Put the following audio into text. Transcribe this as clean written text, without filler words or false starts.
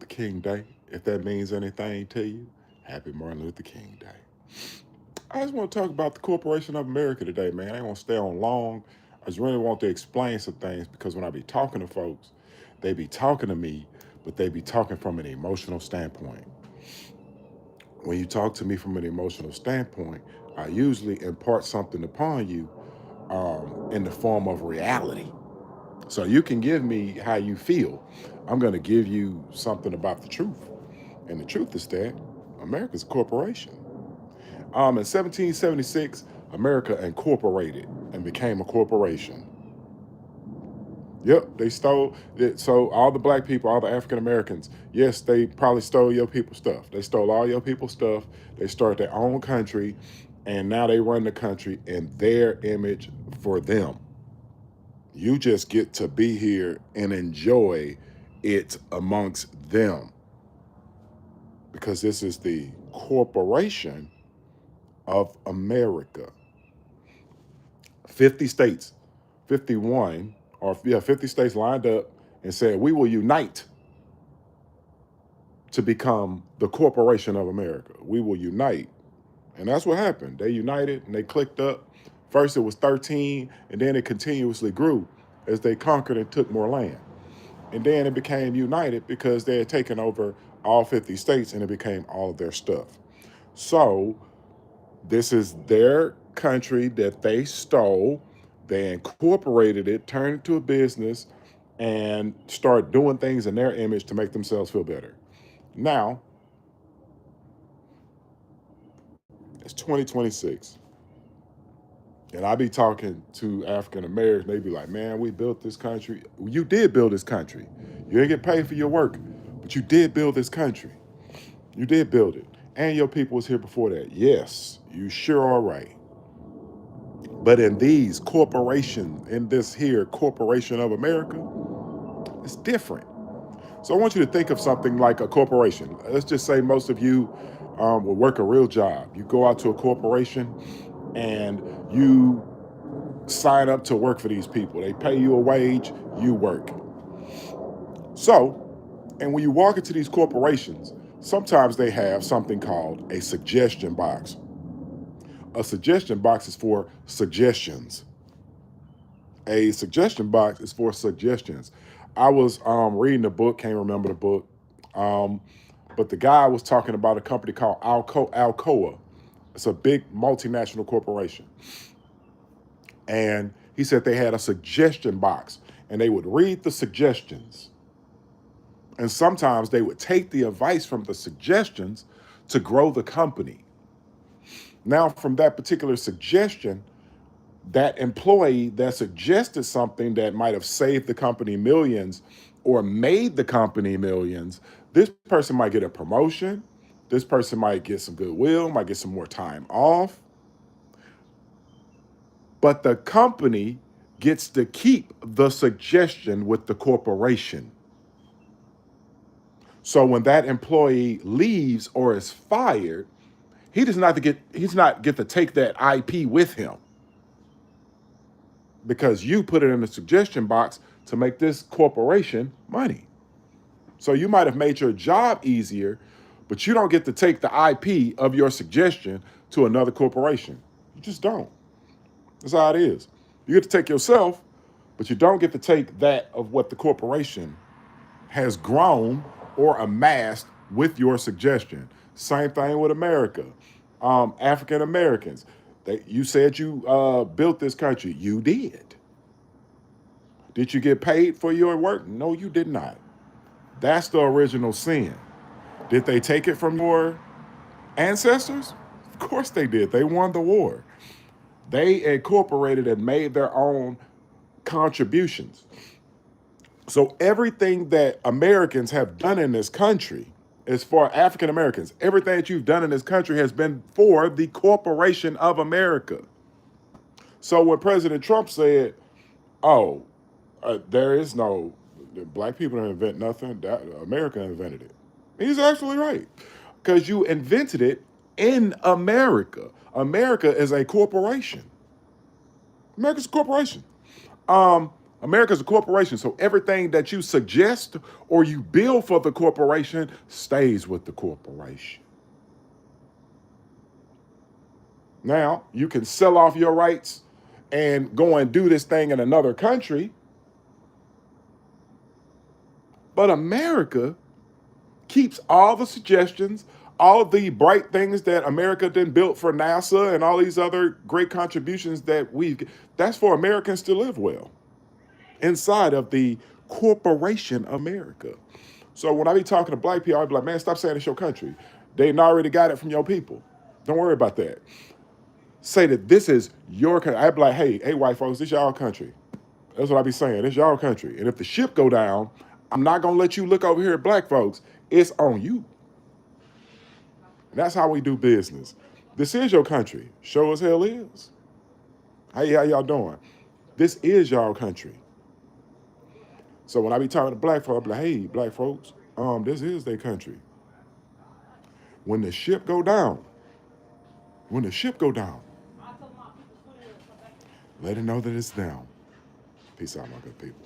Luther King Day. If that means anything to you, happy Martin Luther King Day. I just want to talk about the Corporation of America today, man. I ain't gonna stay on long. I just really want to explain some things because when I be talking to folks, they be talking to me, but they be talking from an emotional standpoint. When you talk to me from an emotional standpoint, I usually impart something upon you in the form of reality. So you can give me how you feel. I'm going to give you something about the truth. And the truth is that America's a corporation. In 1776, America incorporated and became a corporation. Yep, they stole it. So all the black people, all the African Americans, yes, they probably stole your people's stuff. They stole all your people's stuff. They started their own country, and now they run the country in their image for them. You just get to be here and enjoy it amongst them because this is the corporation of America. 50 states, 51, or yeah, 50 states lined up and said, we will unite to become the corporation of America. We will unite. And that's what happened. They united and they clicked up. First it was 13, and then it continuously grew as they conquered and took more land. And then it became united because they had taken over all 50 states and it became all of their stuff. So this is their country that they stole. They incorporated it, turned it into a business, and start doing things in their image to make themselves feel better. Now, it's 2026. And I be talking to African Americans, they be like, man, we built this country. You did build this country. You didn't get paid for your work, but you did build this country. You did build it. And your people was here before that. Yes, you sure are right. But in these corporations, in this here corporation of America, it's different. So I want you to think of something like a corporation. Let's just say most of you will work a real job. You go out to a corporation and you sign up to work for these people. They pay you a wage, you work. So, and when you walk into these corporations, sometimes they have something called a suggestion box. A suggestion box is for suggestions. A suggestion box is for suggestions. I was reading a book, can't remember the book, um, but the guy was talking about a company called Alcoa. It's a big multinational corporation. And he said they had a suggestion box and they would read the suggestions. And sometimes they would take the advice from the suggestions to grow the company. Now, from that particular suggestion, that employee that suggested something that might have saved the company millions or made the company millions, this person might get a promotion. This person might get some goodwill, might get some more time off. But the company gets to keep the suggestion with the corporation. So when that employee leaves or is fired, he's not get to take that IP with him because you put it in the suggestion box to make this corporation money. So you might have made your job easier, but you don't get to take the IP of your suggestion to another corporation. You just don't. That's how it is. You get to take yourself, but you don't get to take that of what the corporation has grown or amassed with your suggestion. Same thing with America. African Americans. You said you built this country. You did. Did you get paid for your work? No, you did not. That's the original sin. Did they take it from your ancestors? Of course they did. They won the war. They incorporated and made their own contributions. So everything that Americans have done in this country, as for African Americans, everything that you've done in this country has been for the corporation of America. So when President Trump said, "Oh, there is no black people didn't invent nothing. That America invented it," he's absolutely right because you invented it in America. America is a corporation. America's a corporation. Um, America's a corporation, so everything that you suggest or you build for the corporation stays with the corporation. Now, you can sell off your rights and go and do this thing in another country, but America keeps all the suggestions, all of the bright things that America then built for NASA and all these other great contributions that that's for Americans to live well inside of the corporation America. So when I be talking to black people, I be like, man, stop saying it's your country. They already got it from your people. Don't worry about that. Say that this is your country. I be like, hey, white folks, this y'all country. That's what I be saying. This y'all country. And if the ship go down, I'm not gonna let you look over here at black folks. It's on you. And that's how we do business. This is your country. Show as hell is. Hey, how y'all doing? This is y'all country. So when I be talking to black folks, I be like, hey, black folks, this is their country. When the ship go down, let it know that it's down. Peace out, my good people.